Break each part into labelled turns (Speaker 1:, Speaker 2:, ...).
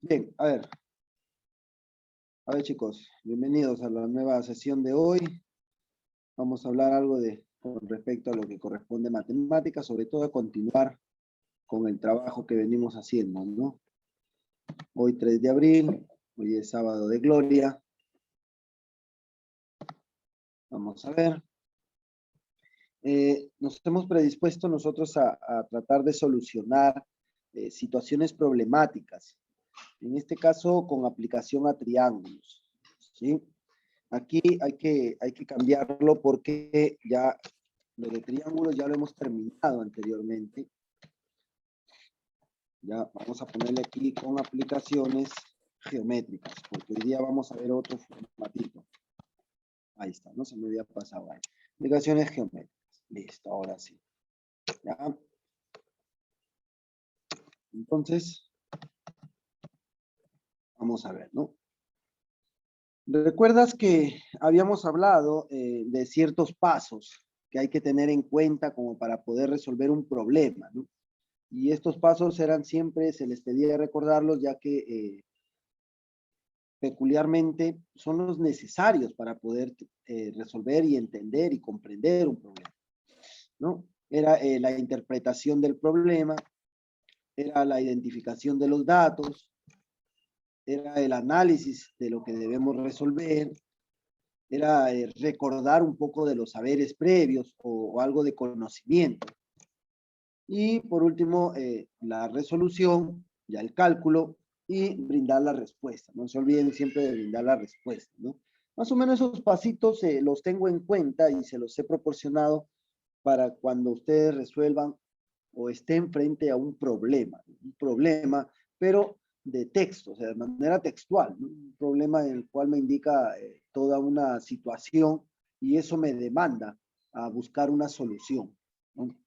Speaker 1: Bien, a ver chicos, bienvenidos a la nueva sesión de hoy. Vamos a hablar algo con respecto a lo que corresponde a matemáticas, sobre todo a continuar con el trabajo que venimos haciendo, ¿no? Hoy 3 de abril, hoy es sábado de gloria. Vamos a ver. Nos hemos predispuesto nosotros a tratar de solucionar situaciones problemáticas. En este caso, con aplicación a triángulos, ¿sí? Aquí hay que cambiarlo porque ya lo de triángulos ya lo hemos terminado anteriormente. Ya vamos a ponerle aquí con aplicaciones geométricas, porque hoy día vamos a ver otro formatito. Ahí está, no se me había pasado ahí. Aplicaciones geométricas. Listo, ahora sí. ¿Ya? Entonces, vamos a ver, ¿no? ¿Recuerdas que habíamos hablado de ciertos pasos que hay que tener en cuenta como para poder resolver un problema, ¿no? Y estos pasos eran siempre, se les pedía recordarlos, ya que peculiarmente son los necesarios para poder resolver y entender y comprender un problema, ¿no? Era la interpretación del problema, era la identificación de los datos, era el análisis de lo que debemos resolver, era recordar un poco de los saberes previos o algo de conocimiento. Y por último, la resolución, ya el cálculo y brindar la respuesta. No se olviden siempre de brindar la respuesta, ¿no? Más o menos esos pasitos los tengo en cuenta y se los he proporcionado para cuando ustedes resuelvan o estén frente a un problema, pero de texto, o sea, de manera textual, ¿no? Un problema en el cual me indica toda una situación y eso me demanda a buscar una solución, ¿no?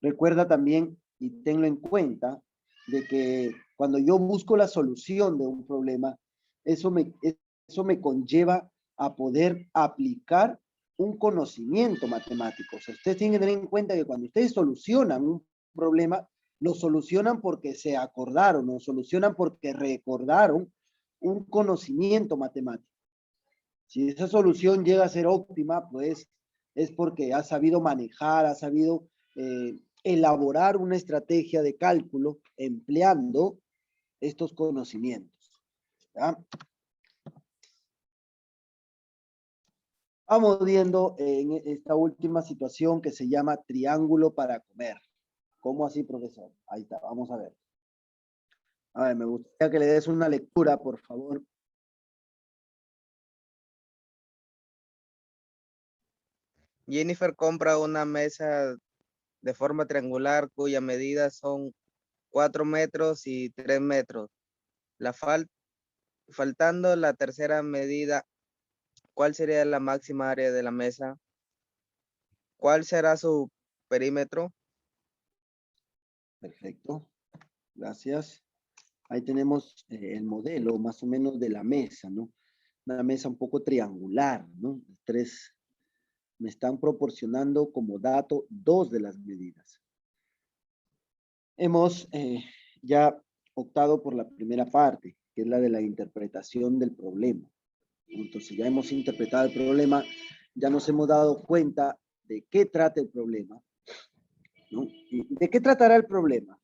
Speaker 1: Recuerda también y tenlo en cuenta de que cuando yo busco la solución de un problema, eso me conlleva a poder aplicar un conocimiento matemático. O sea, ustedes tienen que tener en cuenta que cuando ustedes solucionan un problema, lo solucionan porque se acordaron, lo solucionan porque recordaron un conocimiento matemático. Si esa solución llega a ser óptima, pues es porque ha sabido manejar, ha sabido elaborar una estrategia de cálculo empleando estos conocimientos, ¿ya? Vamos viendo en esta última situación que se llama triángulo para comer. ¿Cómo así, profesor? Ahí está, vamos a ver. A ver, me gustaría que le des una lectura, por favor.
Speaker 2: Jennifer compra una mesa de forma triangular cuya medida son 4 metros y 3 metros. Faltando la tercera medida, ¿cuál sería la máxima área de la mesa? ¿Cuál será su perímetro?
Speaker 1: Perfecto, gracias. Ahí tenemos el modelo más o menos de la mesa, ¿no? Una mesa un poco triangular, ¿no? Me están proporcionando como dato 2 de las medidas. Hemos ya optado por la primera parte, que es la de la interpretación del problema. Entonces ya hemos interpretado el problema, ya nos hemos dado cuenta de qué trata el problema, ¿no? ¿De qué tratará el problema?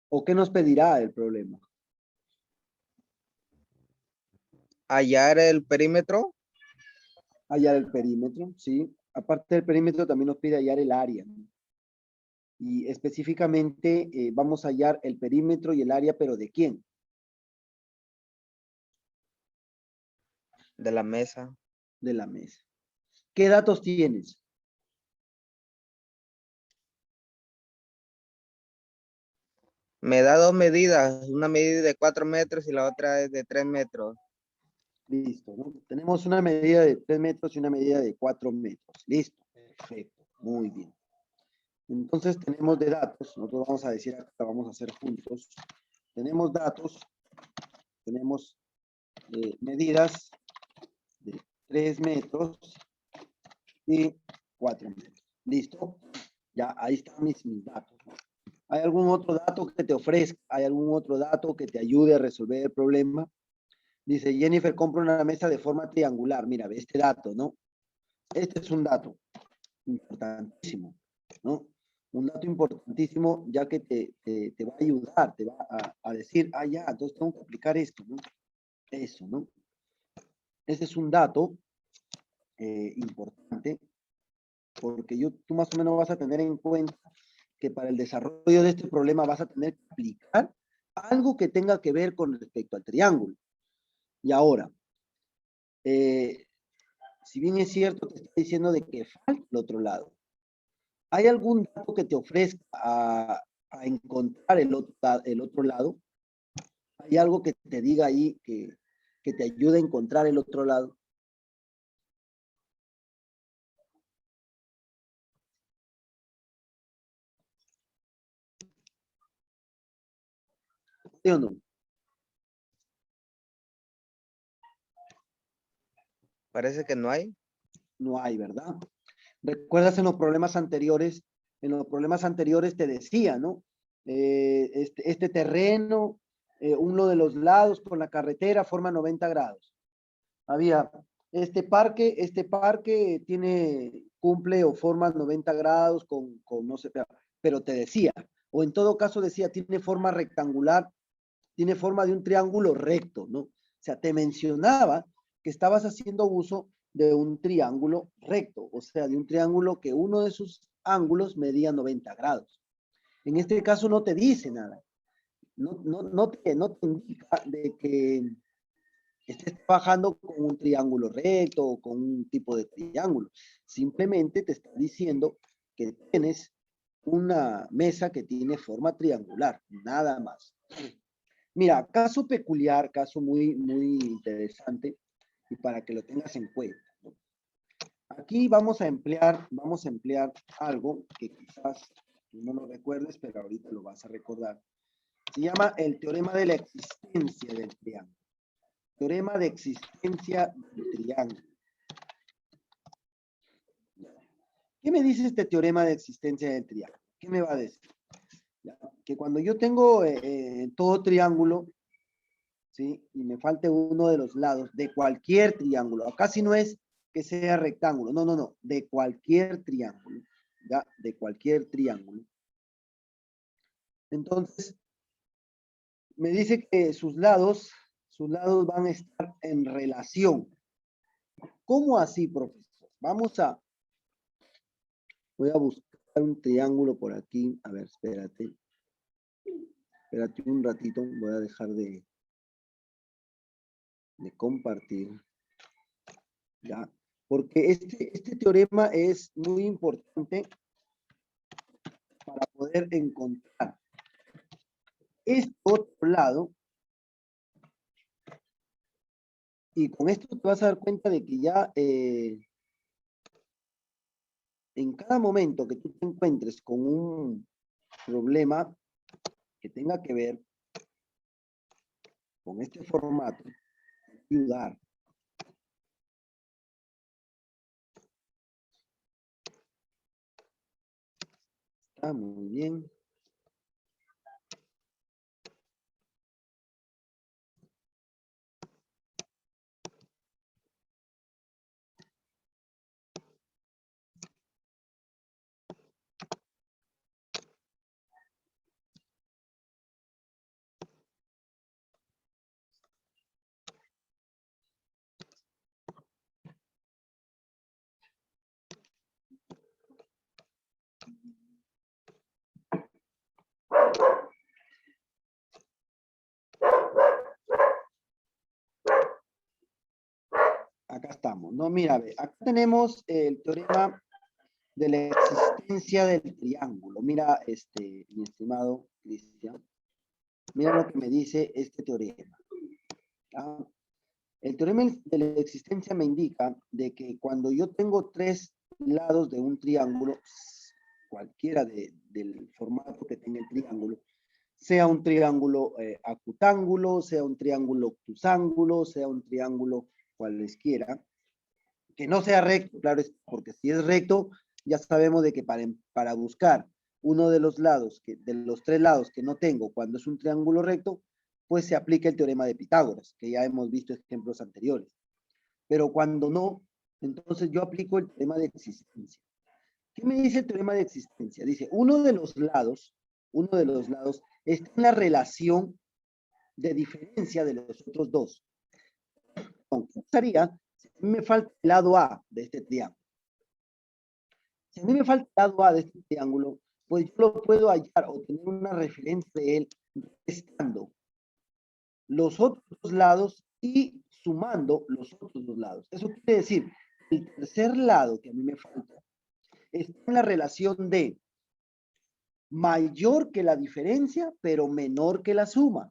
Speaker 1: ¿O qué nos pedirá el problema?
Speaker 2: Hallar el perímetro.
Speaker 1: Hallar el perímetro, ¿sí? Aparte del perímetro también nos pide hallar el área, ¿no? Y específicamente vamos a hallar el perímetro y el área, pero ¿de quién?
Speaker 2: De la mesa.
Speaker 1: De la mesa. ¿Qué datos tienes?
Speaker 2: Me da dos medidas, una medida de 4 metros y la otra es de 3 metros.
Speaker 1: Listo, ¿no? Tenemos una medida de 3 metros y una medida de 4 metros. Listo, perfecto, muy bien. Entonces tenemos de datos, nosotros vamos a decir acá, vamos a hacer juntos. Tenemos datos, tenemos medidas de 3 metros y 4 metros. ¿Listo? Ya, ahí están mis datos. ¿Hay algún otro dato que te ofrezca? ¿Hay algún otro dato que te ayude a resolver el problema? Dice, Jennifer compra una mesa de forma triangular. Mira, ve este dato, ¿no? Este es un dato importantísimo, ¿no? Un dato importantísimo ya que te va a ayudar, te va a decir, ah, ya, entonces tengo que aplicar esto, ¿no? Eso, ¿no? Ese es un dato importante porque tú más o menos vas a tener en cuenta que para el desarrollo de este problema vas a tener que aplicar algo que tenga que ver con respecto al triángulo. Y ahora, si bien es cierto, te está diciendo de que falta el otro lado. ¿Hay algún dato que te ofrezca a encontrar el otro lado? ¿Hay algo que te diga ahí que te ayude a encontrar el otro lado? ¿Sí o no?
Speaker 2: Parece que no hay.
Speaker 1: No hay, ¿verdad? ¿Recuerdas en los problemas anteriores? En los problemas anteriores te decía, ¿no? Este terreno, uno de los lados con la carretera forma 90 grados. Había este parque cumple o forma 90 grados con no sé, pero te decía, o en todo caso decía, tiene forma rectangular, tiene forma de un triángulo recto, ¿no? O sea, te mencionaba que estabas haciendo uso de un triángulo recto, o sea, de un triángulo que uno de sus ángulos medía 90 grados. En este caso no te dice nada, no te indica de que estés trabajando con un triángulo recto o con un tipo de triángulo. Simplemente te está diciendo que tienes una mesa que tiene forma triangular, nada más. Mira, caso peculiar, caso muy interesante, y para que lo tengas en cuenta, ¿no? Aquí vamos a emplear algo que quizás tú no lo recuerdes, pero ahorita lo vas a recordar. Se llama el teorema de la existencia del triángulo. Teorema de existencia del triángulo. ¿Qué me dice este teorema de existencia del triángulo? ¿Qué me va a decir? ¿Ya? Que cuando yo tengo todo triángulo, ¿sí? Y me falte uno de los lados de cualquier triángulo. Acá sí no es que sea rectángulo, no, de cualquier triángulo, ¿ya? De cualquier triángulo. Entonces, me dice que sus lados van a estar en relación. ¿Cómo así, profesor? Voy a buscar un triángulo por aquí. A ver, espérate un ratito, voy a dejar de compartir, ¿ya? Porque este teorema es muy importante para poder encontrar este otro lado, y con esto te vas a dar cuenta de que ya en cada momento que tú te encuentres con un problema que tenga que ver con este formato, ayudar. Está muy bien. Acá estamos, ¿no? Mira, ve, acá tenemos el teorema de la existencia del triángulo. Mira, mi estimado Cristian, mira lo que me dice este teorema. ¿Ah? El teorema de la existencia me indica de que cuando yo tengo tres lados de un triángulo, cualquiera del formato que tenga el triángulo, sea un triángulo acutángulo, sea un triángulo obtusángulo, sea un triángulo cualesquiera, Que no sea recto, claro, porque si es recto, ya sabemos de que para buscar uno de los lados, de los tres lados que no tengo cuando es un triángulo recto, pues se aplica el teorema de Pitágoras, que ya hemos visto ejemplos anteriores. Pero cuando no, entonces yo aplico el teorema de existencia. ¿Qué me dice el teorema de existencia? Dice, uno de los lados está en la relación de diferencia de los otros dos. ¿Qué pasaría si a mí me falta el lado A de este triángulo? Si a mí me falta el lado A de este triángulo, pues yo lo puedo hallar o tener una referencia de él restando los otros dos lados y sumando los otros dos lados. Eso quiere decir, el tercer lado que a mí me falta está en la relación de mayor que la diferencia, pero menor que la suma.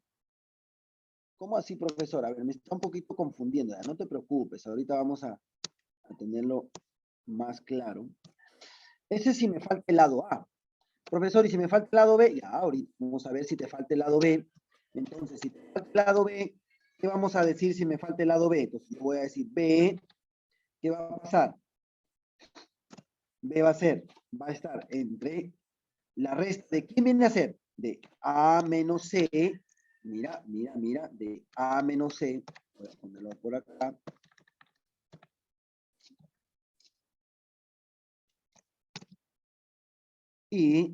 Speaker 1: ¿Cómo así, profesor? A ver, me está un poquito confundiendo. No te preocupes, ahorita vamos a tenerlo más claro. Ese sí me falta el lado A. Profesor, ¿y si me falta el lado B? Ya, ahorita vamos a ver si te falta el lado B. Entonces, si te falta el lado B, ¿qué vamos a decir si me falta el lado B? Entonces, yo voy a decir B, ¿qué va a pasar? B va a estar entre la resta de, ¿quién viene a ser? De A menos C, mira, de A menos C, voy a ponerlo por acá. Y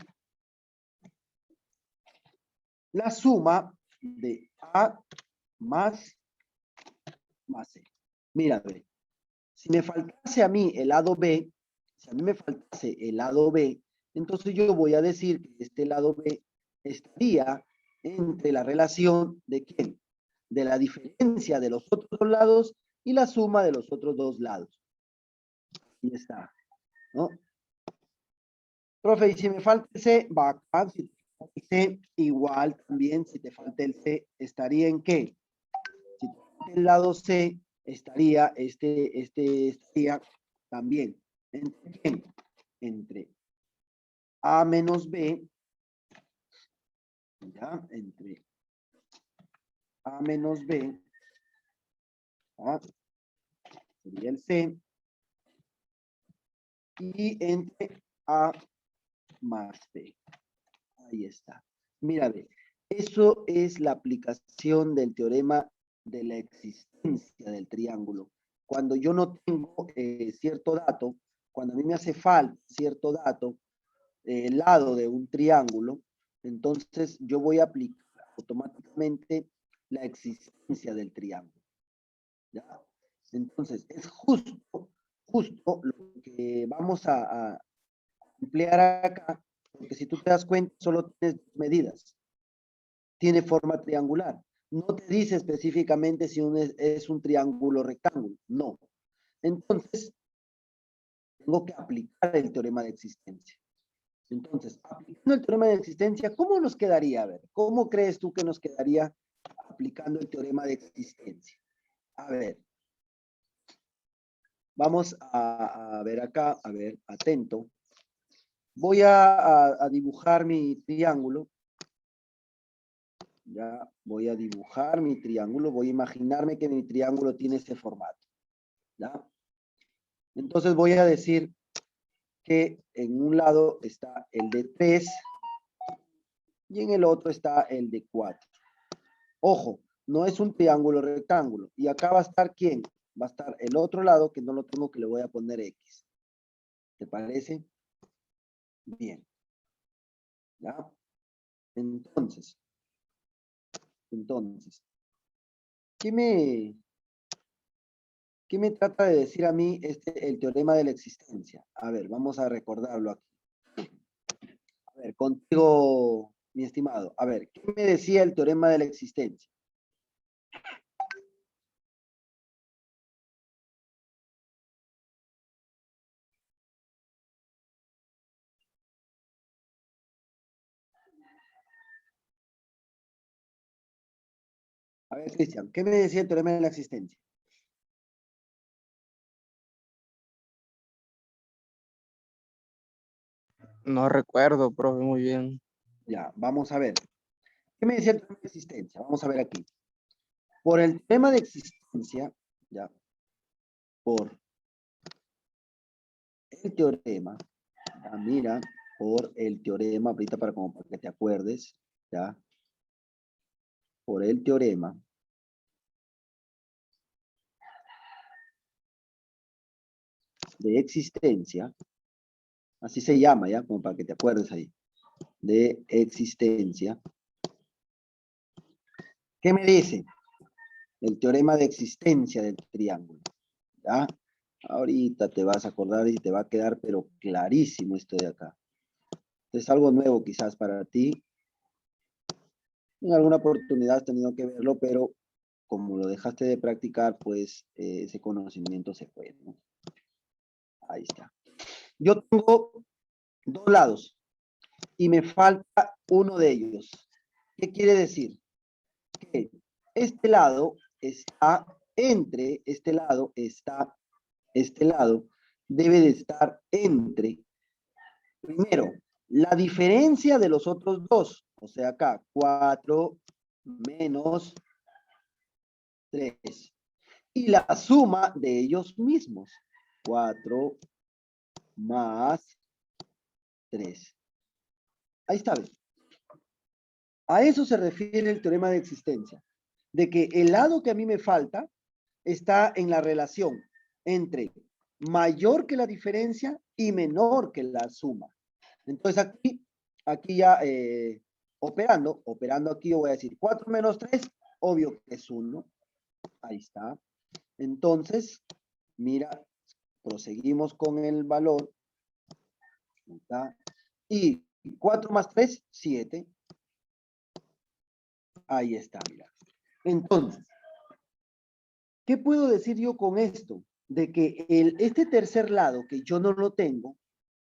Speaker 1: la suma de A más C. Mira, ve, si me faltase a mí el lado B, si a mí me faltase el lado B, entonces yo voy a decir que este lado B estaría entre la relación de ¿quién? De la diferencia de los otros dos lados y la suma de los otros dos lados. Ahí está, ¿no? Profe, y si me falta el C, bacán, si te falta el C, igual también, si te falta el C, ¿estaría en qué? Si te falta el lado C, estaría, estaría también, ¿entre quién? Entre A menos B, ¿ya? Entre A menos B, ¿ya? Sería el C, y entre A más B. Ahí está. Mira, ve, eso es la aplicación del teorema de la existencia del triángulo. Cuando yo no tengo cierto dato, cuando a mí me hace falta cierto dato, el lado de un triángulo, entonces yo voy a aplicar automáticamente la existencia del triángulo. ¿Ya? Entonces, es justo lo que vamos a emplear acá, porque si tú te das cuenta, solo tienes dos medidas. Tiene forma triangular. No te dice específicamente si es un triángulo rectángulo. No. Entonces, tengo que aplicar el teorema de existencia. Entonces, aplicando el teorema de existencia, ¿cómo nos quedaría? A ver, ¿cómo crees tú que nos quedaría aplicando el teorema de existencia? A ver, vamos a ver acá, a ver, atento. Voy a dibujar mi triángulo. Ya voy a dibujar mi triángulo. Voy a imaginarme que mi triángulo tiene ese formato. ¿Ya? Entonces voy a decir que en un lado está el de 3 y en el otro está el de 4. Ojo, no es un triángulo rectángulo. Y acá va a estar ¿quién? Va a estar el otro lado que no lo tengo, que le voy a poner X. ¿Te parece? Bien. ¿Ya? Entonces, ¿qué me trata de decir a mí el teorema de la existencia? A ver, vamos a recordarlo aquí. A ver, contigo, mi estimado. A ver, ¿qué me decía el teorema de la existencia? A ver, Cristian, ¿qué me decía el teorema de la existencia?
Speaker 2: No recuerdo, profe, muy bien.
Speaker 1: Ya, vamos a ver. ¿Qué me decía el teorema de existencia? Vamos a ver aquí. Por el teorema de existencia, ya, por el teorema, ya, mira, por el teorema, ahorita para que te acuerdes, ya, por el teorema de existencia, así se llama, ya, como para que te acuerdes ahí, de existencia. ¿Qué me dice? El teorema de existencia del triángulo, ¿ya? Ahorita te vas a acordar y te va a quedar, pero clarísimo esto de acá. Es algo nuevo quizás para ti. En alguna oportunidad has tenido que verlo, pero como lo dejaste de practicar, pues ese conocimiento se fue, ¿no? Ahí está. Yo tengo dos lados y me falta uno de ellos. ¿Qué quiere decir? Que este lado está entre, este lado debe de estar entre, primero, la diferencia de los otros dos, o sea acá, 4 menos 3, y la suma de ellos mismos, 4 más 3. Ahí está, ¿ves? A eso se refiere el teorema de existencia, de que el lado que a mí me falta está en la relación entre mayor que la diferencia y menor que la suma. Entonces aquí ya operando aquí yo voy a decir 4 menos 3, obvio que es 1. Ahí está. Entonces, mira, proseguimos con el valor. ¿Está? Y 4 más 3, 7. Ahí está, mira. Entonces, ¿qué puedo decir yo con esto? De que este tercer lado, que yo no lo tengo,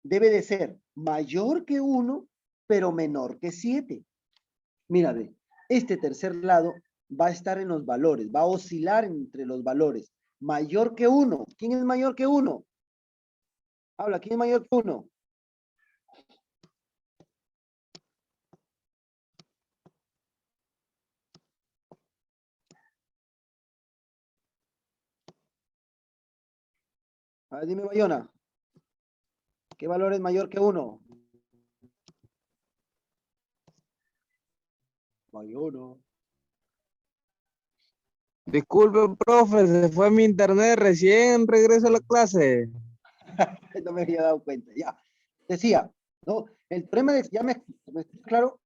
Speaker 1: debe de ser mayor que 1, pero menor que 7. Mira, ve, este tercer lado va a estar en los valores, va a oscilar entre los valores. Mayor que 1. ¿Quién es mayor que 1? Habla, ¿quién es mayor que 1? A ver, dime, Bayona. ¿Qué valor es mayor que 1? Bayona.
Speaker 2: Disculpe, profe, se fue mi internet, recién regreso a la clase.
Speaker 1: No me había dado cuenta, ya. Decía, ¿no? El problema de, ya me está claro.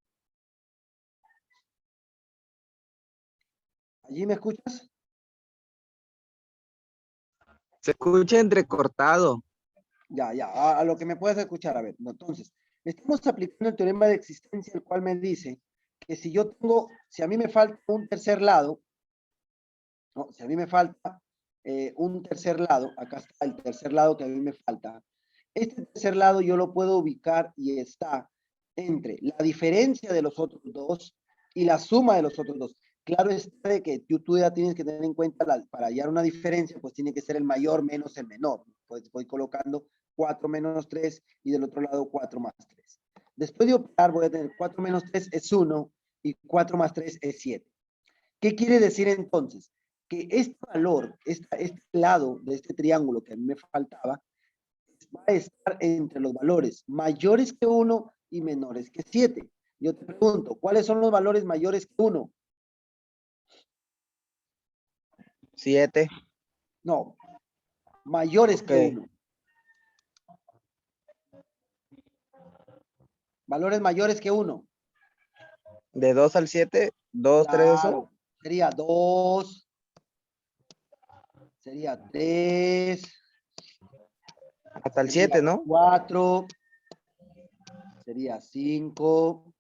Speaker 1: ¿Allí me escuchas?
Speaker 2: Se escucha entrecortado.
Speaker 1: Ya, a lo que me puedes escuchar, a ver. No, entonces, estamos aplicando el teorema de existencia, el cual me dice que si yo tengo, si a mí me falta un tercer lado, ¿no? Si a mí me falta un tercer lado, acá está el tercer lado que a mí me falta, este tercer lado yo lo puedo ubicar y está entre la diferencia de los otros dos y la suma de los otros dos. Claro está de que tú ya tienes que tener en cuenta, para hallar una diferencia, pues tiene que ser el mayor menos el menor. Pues voy colocando 4 menos 3 y del otro lado 4 más 3. Después de operar voy a tener 4 menos 3 es 1 y 4 más 3 es 7. ¿Qué quiere decir entonces? Que este valor, este lado de este triángulo que a mí me faltaba, va a estar entre los valores mayores que 1 y menores que 7. Yo te pregunto, ¿cuáles son los valores mayores que 1?
Speaker 2: 7.
Speaker 1: No, mayores que
Speaker 2: Ok.
Speaker 1: 1. Valores mayores que 1.
Speaker 2: De 2 al 7, 2, 3, eso.
Speaker 1: Claro, sería 2, sería 3,
Speaker 2: Hasta el
Speaker 1: sería
Speaker 2: 7, ¿no?
Speaker 1: 4, sería 5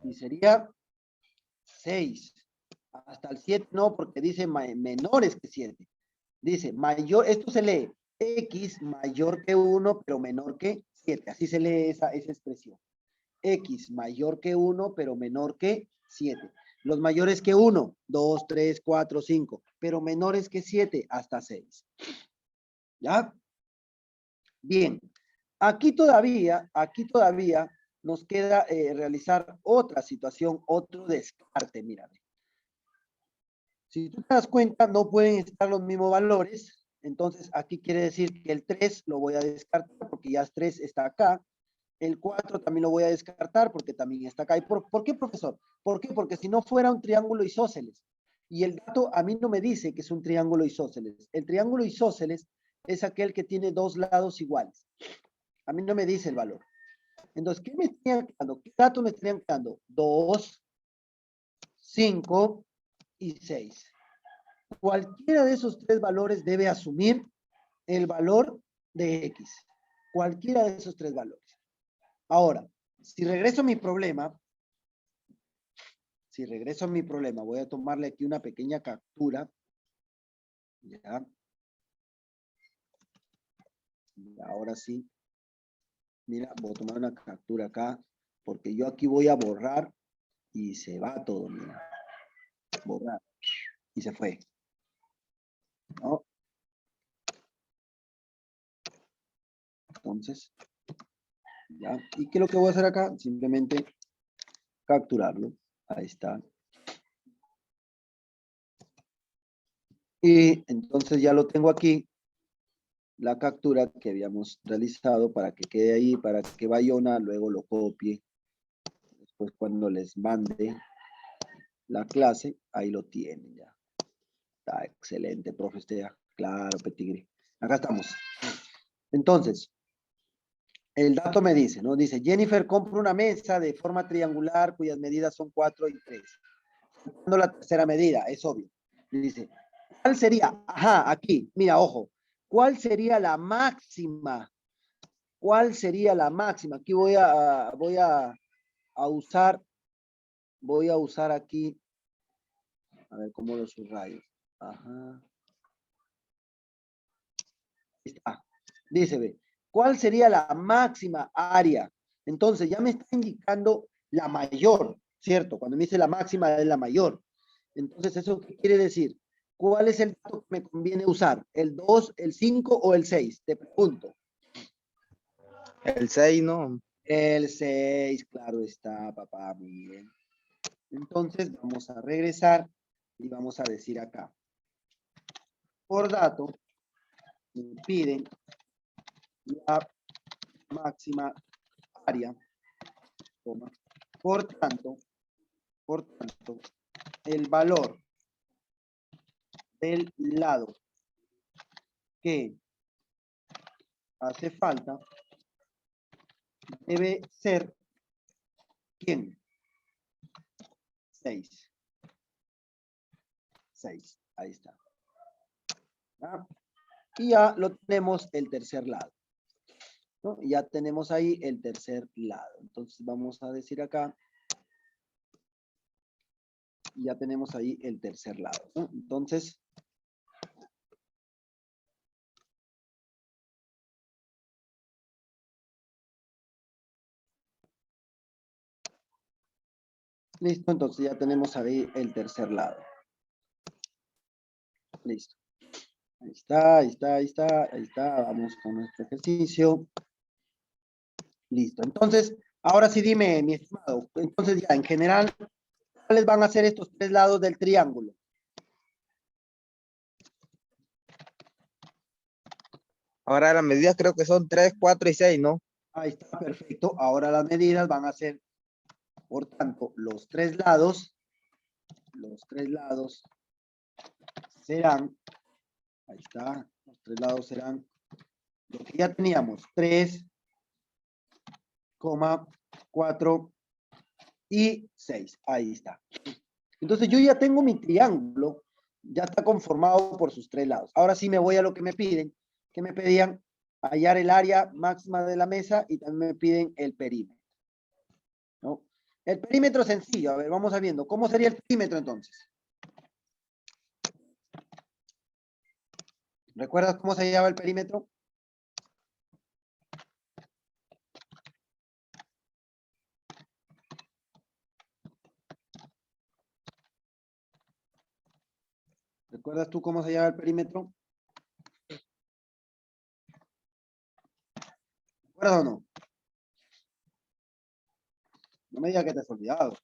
Speaker 1: y sería 6. Hasta el 7 no, porque dice menores que 7. Dice mayor, esto se lee x mayor que 1, pero menor que 7. Así se lee esa expresión. X mayor que 1, pero menor que 7. Los mayores que 1, 2, 3, 4, 5, pero menores que 7, hasta 6. ¿Ya? Bien. Aquí todavía nos queda realizar otra situación, otro descarte, mira. Si tú te das cuenta, no pueden estar los mismos valores Entonces, aquí quiere decir que el 3 lo voy a descartar porque ya 3 está acá. El 4 también lo voy a descartar porque también está acá. ¿Y por qué, profesor? ¿Por qué? Porque si no fuera un triángulo isósceles. Y el dato a mí no me dice que es un triángulo isósceles. El triángulo isósceles es aquel que tiene dos lados iguales. A mí no me dice el valor. Entonces, ¿qué me estarían quedando? ¿Qué datos me estarían quedando? 2, 5 y 6. Cualquiera de esos tres valores debe asumir el valor de X. Cualquiera de esos tres valores. Ahora, si regreso a mi problema, voy a tomarle aquí una pequeña captura. Ya. Y ahora sí. Mira, voy a tomar una captura acá, porque yo aquí voy a borrar y se va todo, mira. Borrar. Y se fue. ¿No? Entonces, ya. ¿Y qué es lo que voy a hacer acá? Simplemente capturarlo. Ahí está. Y entonces ya lo tengo aquí, la captura que habíamos realizado para que quede ahí, para que Bayona luego lo copie. Después cuando les mande la clase, ahí lo tienen ya. Está excelente, profe, claro, Petigre. Acá estamos. Entonces, el dato me dice, ¿no? Dice, Jennifer compra una mesa de forma triangular cuyas medidas son 4 y 3. No la tercera medida, es obvio. Dice, ¿cuál sería? Ajá, aquí, mira, ojo. ¿Cuál sería la máxima? ¿Cuál sería la máxima? Aquí voy a usar aquí, a ver cómo lo subrayo. Ajá. Está. Dice, ve, ¿cuál sería la máxima área? Entonces ya me está indicando la mayor, ¿cierto? Cuando me dice la máxima es la mayor. Entonces, ¿eso qué quiere decir? ¿Cuál es el dato que me conviene usar? ¿El 2, el 5 o el 6? Te pregunto.
Speaker 2: El 6, ¿no?
Speaker 1: El 6, claro está, papá, muy bien. Entonces, vamos a regresar y vamos a decir acá. Por dato, me piden la máxima área, por tanto, el valor del lado que hace falta debe ser, ¿quién? 6. 6, ahí está. ¿Ah? Y ya lo tenemos el tercer lado, ¿no? Ya tenemos ahí el tercer lado. Entonces vamos a decir acá, ya tenemos ahí el tercer lado, ¿no? Entonces, listo, entonces ya tenemos ahí el tercer lado. Listo. Ahí está, ahí está, ahí está, ahí está. Vamos con nuestro ejercicio. Listo. Entonces, ahora sí dime, mi estimado. Entonces ya, en general, ¿cuáles van a ser estos tres lados del triángulo?
Speaker 2: Ahora las medidas creo que son 3, 4 y 6, ¿no?
Speaker 1: Ahí está, perfecto. Ahora las medidas van a ser, por tanto, los tres lados serán, ahí está, los tres lados serán lo que ya teníamos, 3, 4 y 6. Ahí está. Entonces yo ya tengo mi triángulo, ya está conformado por sus tres lados. Ahora sí me voy a lo que me piden, que me pedían hallar el área máxima de la mesa y también me piden el perímetro, ¿no? El perímetro sencillo, a ver, vamos a viendo. ¿Cómo sería el perímetro entonces? ¿Recuerdas cómo se hallaba el perímetro? ¿Recuerdas tú cómo se hallaba el perímetro? ¿Recuerdas o no? No me digas que te has olvidado.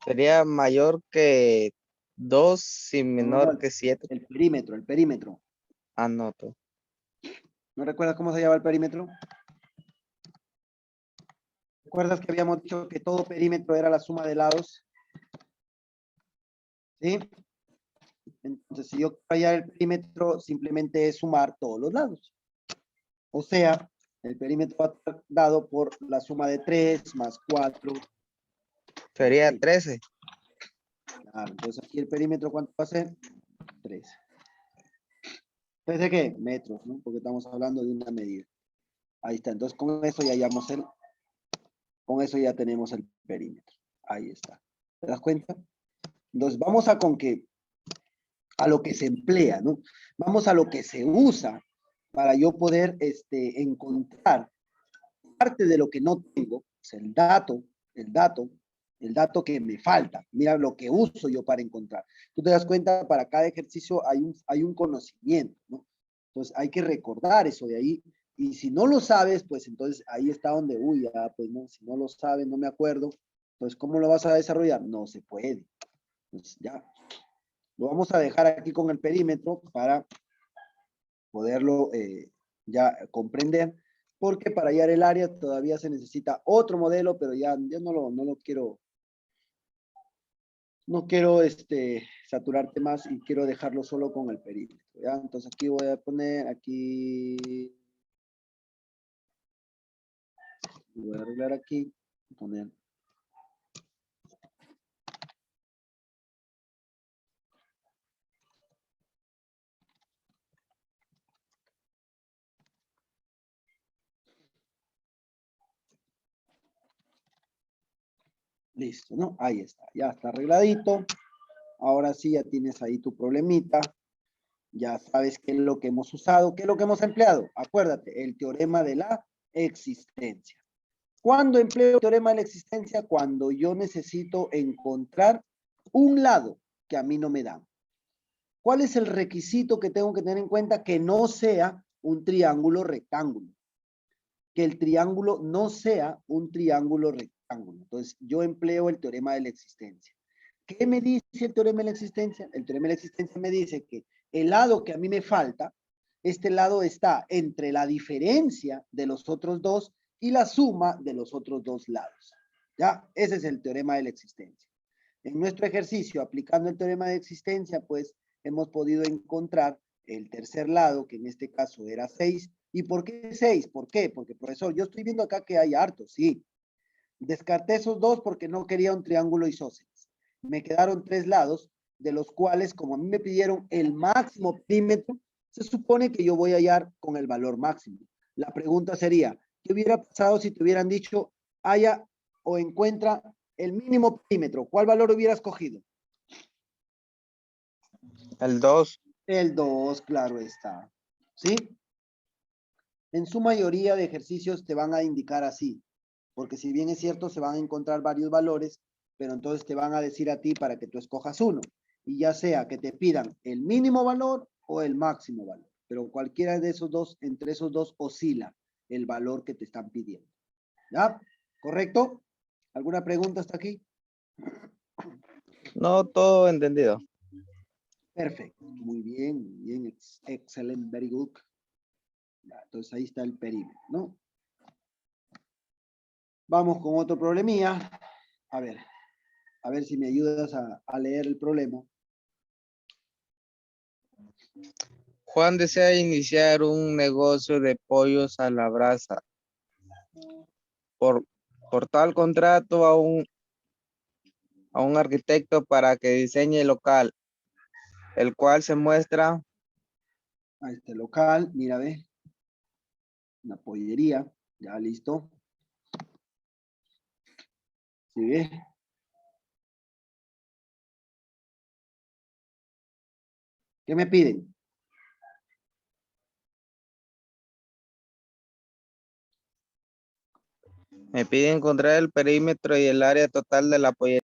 Speaker 2: Sería mayor que 2 y
Speaker 1: No, no,
Speaker 2: menor que 7.
Speaker 1: el perímetro, el perímetro.
Speaker 2: Anoto.
Speaker 1: ¿No recuerdas cómo se llama el perímetro? ¿Recuerdas que habíamos dicho que todo perímetro era la suma de lados? ¿Sí? Entonces, si yo quiero hallar el perímetro, simplemente es sumar todos los lados. O sea, el perímetro va a estar dado por la suma de 3 más 4.
Speaker 2: Sería
Speaker 1: Sí.
Speaker 2: 13.
Speaker 1: Claro, entonces aquí el perímetro, ¿cuánto va a ser? 13. ¿13 qué? Metros, ¿no? Porque estamos hablando de una medida. Ahí está. Entonces, con eso ya hallamos con eso ya tenemos el perímetro. Ahí está. ¿Te das cuenta? Entonces, vamos a lo que se emplea, ¿no? Vamos a lo que se usa para yo poder encontrar parte de lo que no tengo, es el dato que me falta. Mira lo que uso yo para encontrar. Tú te das cuenta, para cada ejercicio hay un conocimiento, ¿no? Entonces hay que recordar eso de ahí. Y si no lo sabes, pues entonces ahí está donde, uy, ya, pues no, si no lo sabes, no me acuerdo, pues ¿cómo lo vas a desarrollar? No se puede. Pues ya, lo vamos a dejar aquí con el perímetro para poderlo ya comprender, porque para hallar el área todavía se necesita otro modelo, pero ya no lo quiero, no quiero saturarte más y quiero dejarlo solo con el perímetro, ¿ya? Entonces aquí voy a poner, aquí, voy a arreglar aquí, poner. Listo, ¿no? Ahí está, ya está arregladito. Ahora sí ya tienes ahí tu problemita. Ya sabes qué es lo que hemos usado, qué es lo que hemos empleado. Acuérdate, el teorema de la existencia. ¿Cuándo empleo el teorema de la existencia? Cuando yo necesito encontrar un lado que a mí no me dan. ¿Cuál es el requisito que tengo que tener en cuenta? Que no sea un triángulo rectángulo. Que el triángulo no sea un triángulo rectángulo. Entonces, yo empleo el teorema de la existencia. ¿Qué me dice el teorema de la existencia? El teorema de la existencia me dice que el lado que a mí me falta, este lado está entre la diferencia de los otros dos y la suma de los otros dos lados. ¿Ya? Ese es el teorema de la existencia. En nuestro ejercicio, aplicando el teorema de existencia, pues hemos podido encontrar el tercer lado, que en este caso era 6. ¿Y por qué 6? ¿Por qué? Porque, profesor, yo estoy viendo acá que hay hartos, sí. Descarté esos dos porque no quería un triángulo isósceles. Me quedaron 3 lados, de los cuales, como a mí me pidieron el máximo perímetro, se supone que yo voy a hallar con el valor máximo. La pregunta sería, ¿qué hubiera pasado si te hubieran dicho, haya o encuentra el mínimo perímetro? ¿Cuál valor hubieras cogido?
Speaker 2: El 2.
Speaker 1: El 2, claro está. ¿Sí? En su mayoría de ejercicios te van a indicar así, porque si bien es cierto, se van a encontrar varios valores, pero entonces te van a decir a ti para que tú escojas uno, y ya sea que te pidan el mínimo valor o el máximo valor, pero cualquiera de esos dos, entre esos dos oscila el valor que te están pidiendo. ¿Ya? ¿Correcto? ¿Alguna pregunta hasta aquí?
Speaker 2: No, todo entendido.
Speaker 1: Perfecto, muy bien, excelente, very good. Ya, entonces ahí está el perímetro, ¿no? Vamos con otro problemilla. A ver si me ayudas a leer el problema.
Speaker 2: Juan desea iniciar un negocio de pollos a la brasa. Por tal contrato a un arquitecto para que diseñe el local, el cual se muestra
Speaker 1: A este local, mira, ve, una pollería, ya listo. ¿Sí ve? ¿Qué me piden?
Speaker 2: me pide encontrar el perímetro y el área total de la pollería.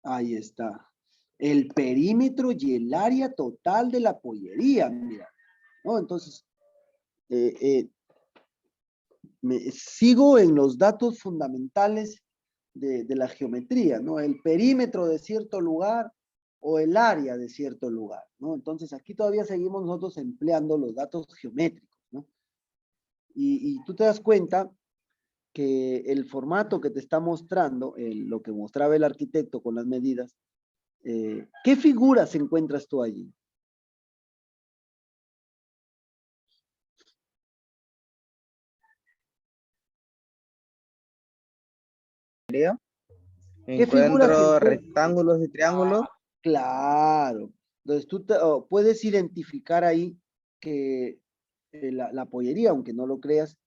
Speaker 1: Ahí está. El perímetro y el área total de la pollería, mira. ¿No? Entonces, sigo en los datos fundamentales de la geometría, ¿no? El perímetro de cierto lugar o el área de cierto lugar, ¿no? Entonces aquí todavía seguimos nosotros empleando los datos geométricos, ¿no? Y tú te das cuenta que el formato que te está mostrando, lo que mostraba el arquitecto con las medidas, ¿qué figuras encuentras tú allí? ¿Qué figuras
Speaker 2: Encuentro
Speaker 1: encuentras?
Speaker 2: rectángulos y triángulos.
Speaker 1: Claro. Entonces tú puedes identificar ahí que la pollería, aunque no lo creas,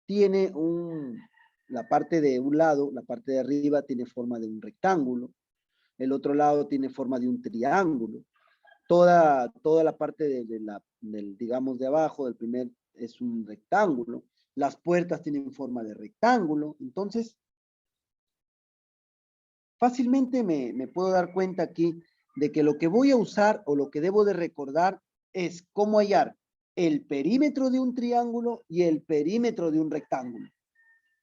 Speaker 1: tiene la parte de un lado, la parte de arriba tiene forma de un rectángulo, el otro lado tiene forma de un triángulo, toda la parte digamos, de abajo, del primer, es un rectángulo, las puertas tienen forma de rectángulo, entonces fácilmente me puedo dar cuenta aquí de que lo que voy a usar o lo que debo de recordar es cómo hallar el perímetro de un triángulo y el perímetro de un rectángulo.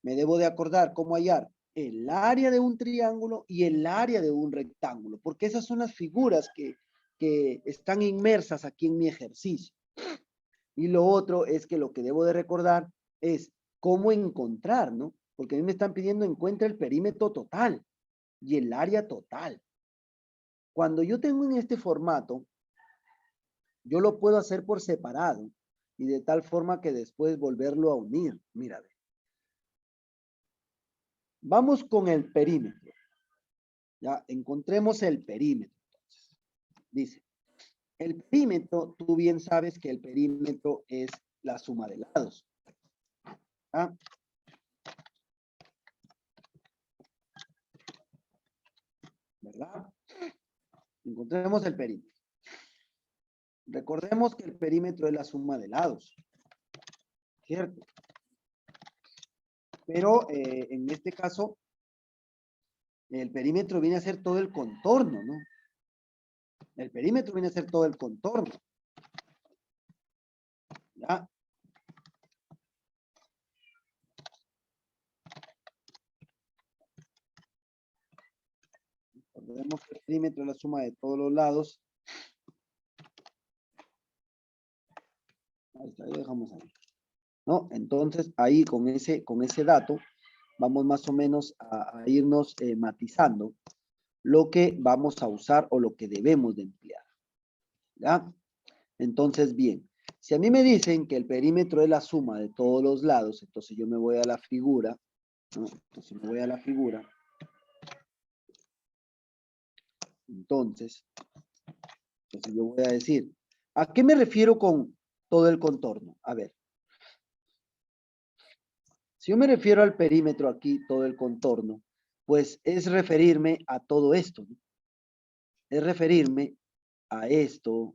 Speaker 1: Me debo de acordar cómo hallar el área de un triángulo y el área de un rectángulo, porque esas son las figuras que están inmersas aquí en mi ejercicio. Y lo otro es que lo que debo de recordar es cómo encontrar, ¿no? Porque a mí me están pidiendo encuentra el perímetro total y el área total. Cuando yo tengo en este formato, yo lo puedo hacer por separado y de tal forma que después volverlo a unir. Mira, vamos con el perímetro. Ya, encontremos el perímetro. Entonces, dice, el perímetro, tú bien sabes que el perímetro es la suma de lados. ¿Ah? ¿Verdad? Encontremos el perímetro. Recordemos que el perímetro es la suma de lados, ¿cierto? Pero en este caso, el perímetro viene a ser todo el contorno, ¿no? El perímetro viene a ser todo el contorno. ¿Ya? Recordemos que el perímetro es la suma de todos los lados. Ahí está, ahí dejamos ahí. ¿No? Entonces, ahí con ese dato, vamos más o menos a irnos matizando lo que vamos a usar o lo que debemos de emplear. ¿Ya? Entonces, bien, si a mí me dicen que el perímetro es la suma de todos los lados, entonces yo me voy a la figura, ¿no? Entonces me voy a la figura. Entonces yo voy a decir, ¿a qué me refiero con todo el contorno? A ver, si yo me refiero al perímetro aquí, todo el contorno, pues es referirme a todo esto, ¿no? Es referirme a esto,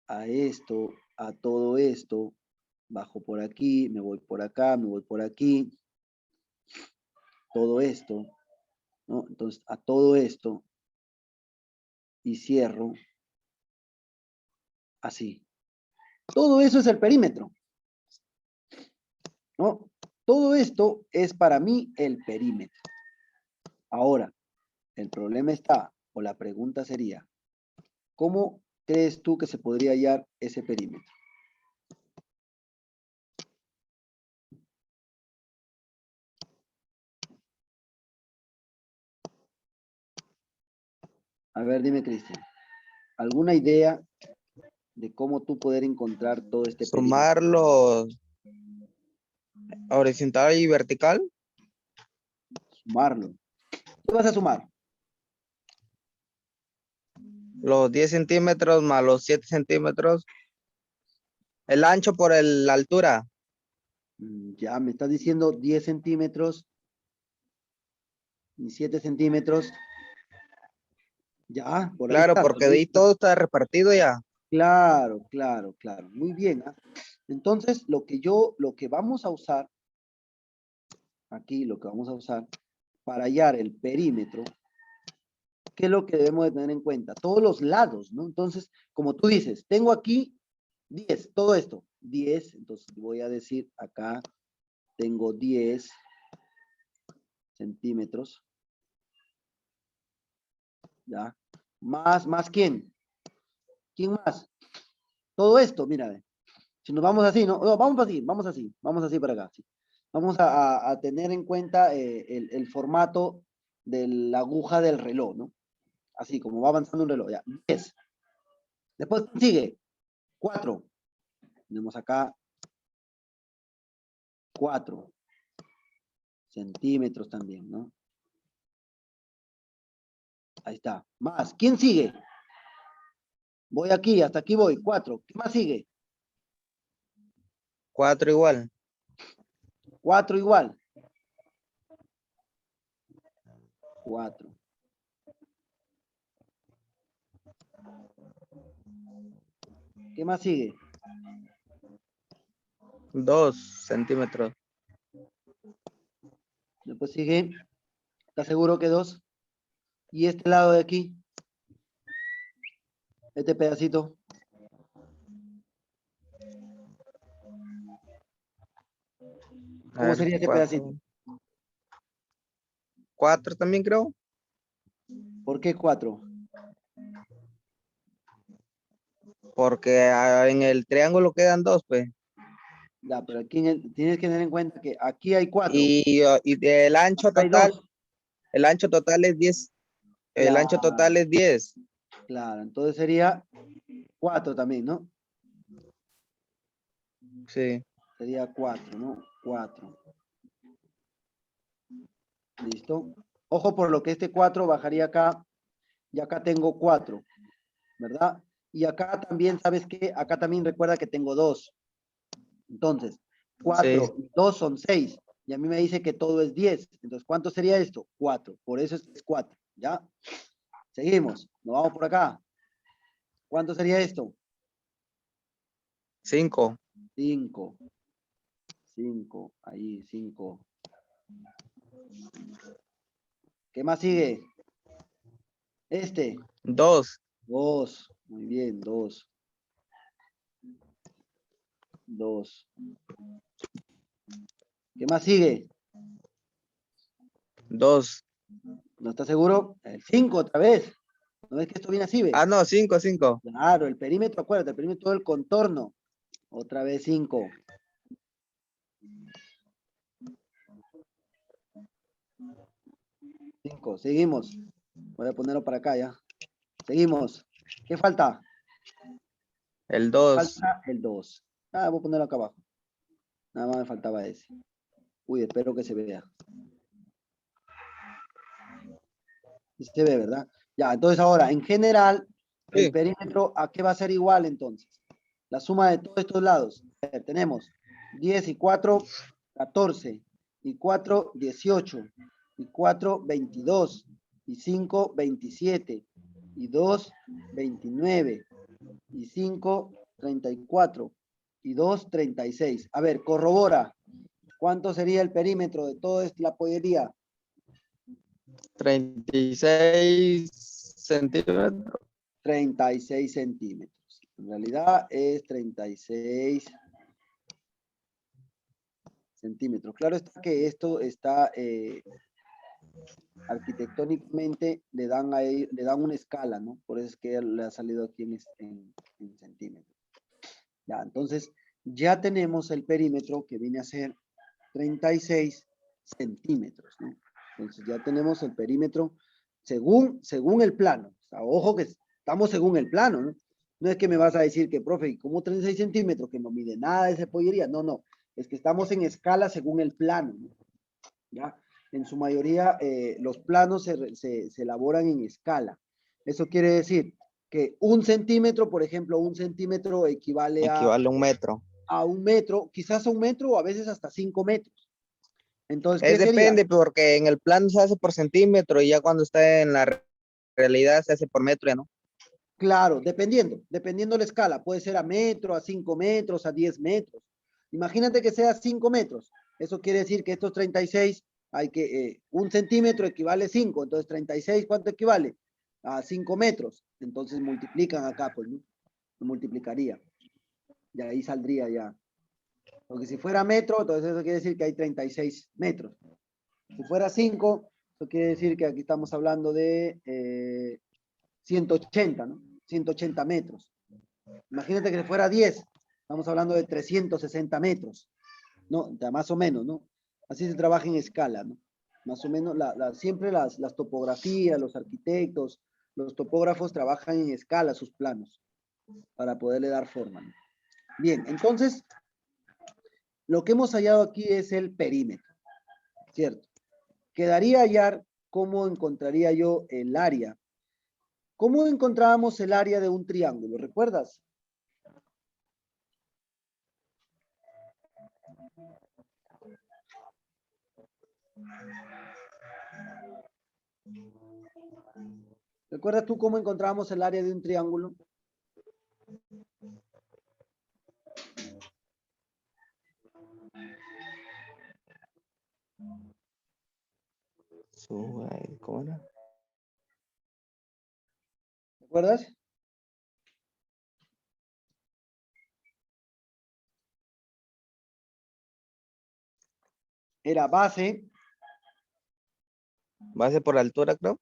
Speaker 1: a esto, a todo esto, bajo por aquí, me voy por acá, me voy por aquí, todo esto, ¿no? Entonces, a todo esto y cierro así. Todo eso es el perímetro, ¿no? Todo esto es para mí el perímetro. Ahora, el problema está, o la pregunta sería, ¿cómo crees tú que se podría hallar ese perímetro? A ver, dime, Cristian, ¿alguna idea de cómo tú poder encontrar todo este perímetro?
Speaker 2: Sumarlos horizontal y vertical.
Speaker 1: Sumarlo. ¿Qué vas a sumar?
Speaker 2: Los 10 centímetros más los 7 centímetros. El ancho por la altura.
Speaker 1: Ya me estás diciendo 10 centímetros y 7 centímetros. Ya, por ahí
Speaker 2: Claro,
Speaker 1: está.
Speaker 2: porque de ahí todo está repartido ya.
Speaker 1: Claro, claro, claro. Muy bien. ¿Ah? Entonces, lo que vamos a usar, aquí lo que vamos a usar para hallar el perímetro, ¿qué es lo que debemos de tener en cuenta? Todos los lados, ¿no? Entonces, como tú dices, tengo aquí 10, todo esto, 10, entonces voy a decir acá, tengo 10 centímetros, ¿ya? Más quién. ¿Quién más? Todo esto, mira, si nos vamos así, ¿no? No, vamos así para acá. Sí. Vamos a tener en cuenta el formato de la aguja del reloj, ¿no? Así como va avanzando un reloj, ya. 10. Después sigue 4. Tenemos acá 4 centímetros también, ¿no? Ahí está. Más. ¿Quién sigue? Voy aquí, hasta aquí voy. 4. ¿Qué más sigue?
Speaker 2: 4 igual.
Speaker 1: 4 igual. 4. ¿Qué más sigue?
Speaker 2: 2 centímetros.
Speaker 1: Después sigue. ¿Estás seguro que 2? Y este lado de aquí. Este pedacito. ¿Cómo sería ese pedacito?
Speaker 2: 4 también creo.
Speaker 1: ¿Por qué 4?
Speaker 2: Porque en el triángulo quedan 2, pues.
Speaker 1: Ya, pero aquí tienes que tener en cuenta que aquí hay 4.
Speaker 2: Y el ancho
Speaker 1: Acá hay
Speaker 2: total,
Speaker 1: 2.
Speaker 2: el ancho total es 10. El ancho total es 10.
Speaker 1: Claro, entonces sería 4 también, ¿no?
Speaker 2: Sí.
Speaker 1: Sería 4, ¿no? 4. ¿Listo? Ojo por lo que este 4 bajaría acá. Y acá tengo 4, ¿verdad? Y acá también, ¿sabes qué? Acá también recuerda que tengo 2. Entonces, 4
Speaker 2: Sí.
Speaker 1: y 2 son 6. Y a mí me dice que todo es 10. Entonces, ¿cuánto sería esto? 4. Por eso es 4. ¿Ya? Seguimos. Nos vamos por acá. ¿Cuánto sería esto?
Speaker 2: 5.
Speaker 1: 5. 5. Ahí, 5. ¿Qué más sigue? Este.
Speaker 2: 2.
Speaker 1: 2. Muy bien, 2. 2. ¿Qué más sigue?
Speaker 2: 2.
Speaker 1: ¿No estás seguro? El 5 otra vez. ¿No ves que esto viene así, ve?
Speaker 2: Ah, no, 5, 5.
Speaker 1: Claro, el perímetro, acuérdate, el perímetro del contorno. Otra vez 5. 5. Seguimos. Voy a ponerlo para acá ya. Seguimos. ¿Qué falta?
Speaker 2: El 2.
Speaker 1: Falta el 2. Ah, voy a ponerlo acá abajo. Nada más me faltaba ese. Uy, espero que se vea. Sí se ve, ¿verdad? Ya, entonces ahora, en general, el
Speaker 2: Sí.
Speaker 1: perímetro, ¿a qué va a ser igual entonces? La suma de todos estos lados. A ver, tenemos 10 y 4, 14. Y 4, 18. Y 4, 22. Y 5, 27. Y 2, 29. Y 5, 34. Y 2, 36. A ver, corrobora. ¿Cuánto sería el perímetro de toda la pollería?
Speaker 2: 36 centímetros.
Speaker 1: 36 centímetros. En realidad es 36 centímetros. Claro está que esto está arquitectónicamente le dan una escala, ¿no? Por eso es que le ha salido aquí en centímetros. Ya, entonces ya tenemos el perímetro que viene a ser 36 centímetros, ¿no? Entonces ya tenemos el perímetro según el plano. O sea, ojo que estamos según el plano, ¿no? No es que me vas a decir que, profe, ¿cómo 36 centímetros? Que no mide nada de esa pollería. No, no. Es que estamos en escala según el plano, ¿no? ¿Ya? En su mayoría, los planos se elaboran en escala. Eso quiere decir que 1 centímetro, por ejemplo, 1 centímetro equivale
Speaker 2: Equivale a 1 metro.
Speaker 1: a 1 metro, quizás a 1 metro o a veces hasta 5 metros. Entonces,
Speaker 2: Es
Speaker 1: ¿qué sería?
Speaker 2: depende, porque en el plano se hace por centímetro y ya cuando está en la realidad se hace por metro, ¿ya no?
Speaker 1: Claro, dependiendo la escala. Puede ser a metro, a 5 metros, a 10 metros. Imagínate que sea 5 metros. Eso quiere decir que estos 36, hay que, 1 centímetro equivale a 5. Entonces, 36, ¿cuánto equivale? A 5 metros. Entonces, multiplican acá, pues, ¿no? Multiplicaría. Y ahí saldría ya. Porque si fuera metro, entonces eso quiere decir que hay 36 metros. Si fuera 5, eso quiere decir que aquí estamos hablando de 180, ¿no? 180 metros. Imagínate que fuera 10, estamos hablando de 360 metros, ¿no? Ya más o menos, ¿no? Así se trabaja en escala, ¿no? Más o menos, siempre las topografías, los arquitectos, los topógrafos trabajan en escala sus planos para poderle dar forma, ¿no? Bien, entonces, lo que hemos hallado aquí es el perímetro, ¿cierto? Quedaría hallar cómo encontraría yo el área. ¿Cómo encontrábamos el área de un triángulo? ¿Recuerdas? ¿Recuerdas tú cómo encontrábamos el área de un triángulo?
Speaker 2: ¿Cómo era?
Speaker 1: ¿Recuerdas? Era base
Speaker 2: Base por altura, creo.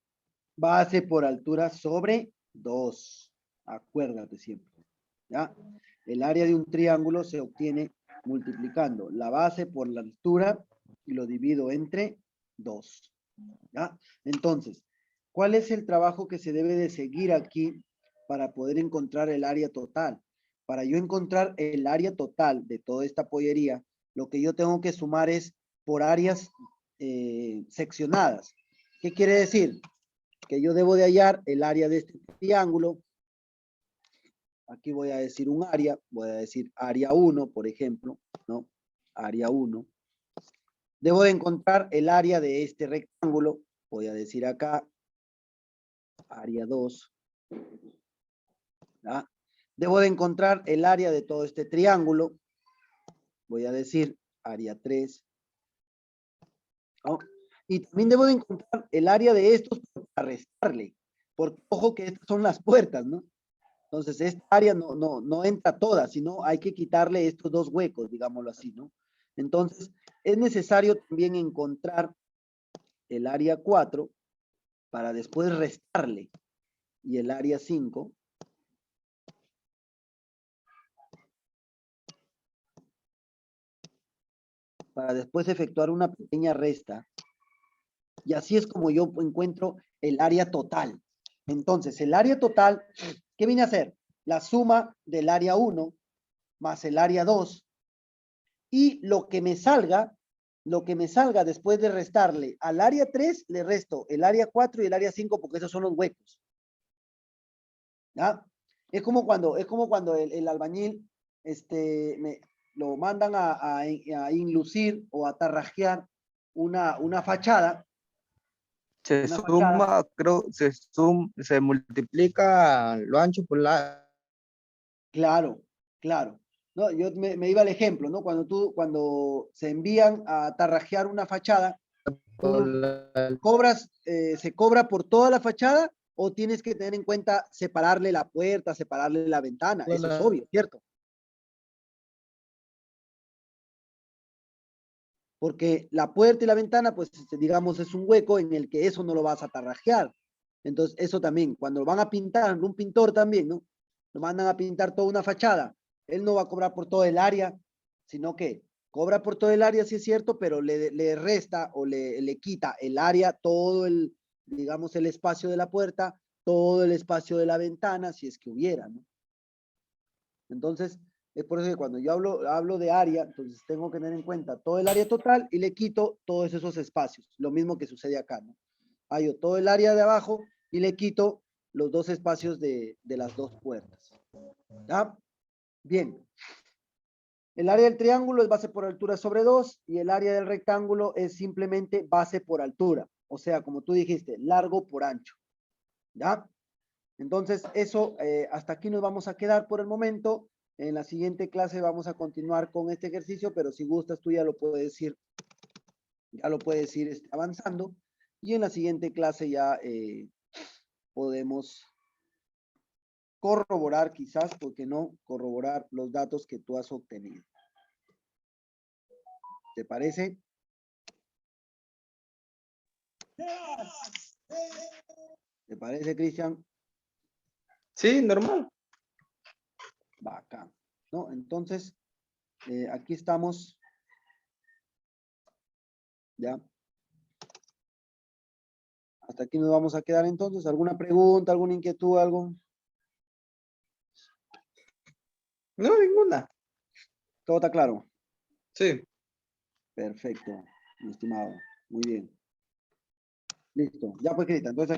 Speaker 1: por altura sobre 2. Acuérdate siempre, ¿ya? El área de un triángulo se obtiene multiplicando la base por la altura y lo divido entre 2, ¿ya? Entonces, ¿cuál es el trabajo que se debe de seguir aquí para poder encontrar el área total? Para yo encontrar el área total de toda esta pollería, lo que yo tengo que sumar es por áreas seccionadas. ¿Qué quiere decir? Que yo debo de hallar el área de este triángulo. Aquí voy a decir un área, voy a decir área 1, por ejemplo, ¿no? Área 1. Debo de encontrar el área de este rectángulo, voy a decir acá área 2. ¿Ya? Debo de encontrar el área de todo este triángulo, voy a decir área 3. ¿No? Y también debo de encontrar el área de estos para restarle, porque ojo que estas son las puertas, ¿no? Entonces, esta área no entra toda, sino hay que quitarle estos dos huecos, digámoslo así, ¿no? Entonces, es necesario también encontrar el área 4 para después restarle y el área 5 para después efectuar una pequeña resta. Y así es como yo encuentro el área total. Entonces, el área total, ¿qué viene a ser? La suma del área 1 más el área 2 y lo que me salga después de restarle al área 3, le resto el área 4 y el área 5 porque esos son los huecos. ¿Ya? Es como cuando el albañil lo mandan a inlucir o a tarrajear una fachada.
Speaker 2: Se
Speaker 1: Una fachada.
Speaker 2: suma, creo, se multiplica lo ancho por la...
Speaker 1: Claro, claro. No, yo me iba al ejemplo, ¿no? Cuando se envían a tarrajear una fachada,
Speaker 2: por
Speaker 1: tú
Speaker 2: la-
Speaker 1: cobras, se cobra por toda la fachada o tienes que tener en cuenta separarle la puerta, separarle la ventana.
Speaker 2: por
Speaker 1: Eso es
Speaker 2: la-
Speaker 1: obvio, ¿cierto? Porque la puerta y la ventana, pues, digamos, es un hueco en el que eso no lo vas a tarrajear. Entonces, eso también, cuando lo van a pintar, un pintor también, ¿no? Lo mandan a pintar toda una fachada. Él no va a cobrar por todo el área, sino que cobra por todo el área, sí es cierto, pero le resta o le quita el área, todo el, digamos, el espacio de la puerta, todo el espacio de la ventana, si es que hubiera, ¿no? Entonces, es por eso que cuando yo hablo de área, entonces tengo que tener en cuenta todo el área total y le quito todos esos espacios. Lo mismo que sucede acá, ¿no? Hallo todo el área de abajo y le quito los dos espacios de las dos puertas. ¿Ya? Bien. El área del triángulo es base por altura sobre 2 y el área del rectángulo es simplemente base por altura. O sea, como tú dijiste, largo por ancho. ¿Ya? Entonces, eso, hasta aquí nos vamos a quedar por el momento. En la siguiente clase vamos a continuar con este ejercicio, pero si gustas tú ya lo puedes ir avanzando. Y en la siguiente clase ya podemos corroborar quizás, porque no corroborar los datos que tú has obtenido. ¿Te parece? ¿Te parece, Cristian?
Speaker 3: Sí, normal.
Speaker 1: Bacán. ¿No? Entonces, aquí estamos. ¿Ya? Hasta aquí nos vamos a quedar entonces. ¿Alguna pregunta, alguna inquietud, algo?
Speaker 3: No, ninguna.
Speaker 1: ¿Todo está claro?
Speaker 3: Sí.
Speaker 1: Perfecto, mi estimado. Muy bien. Listo. Ya pues, Crita. Entonces,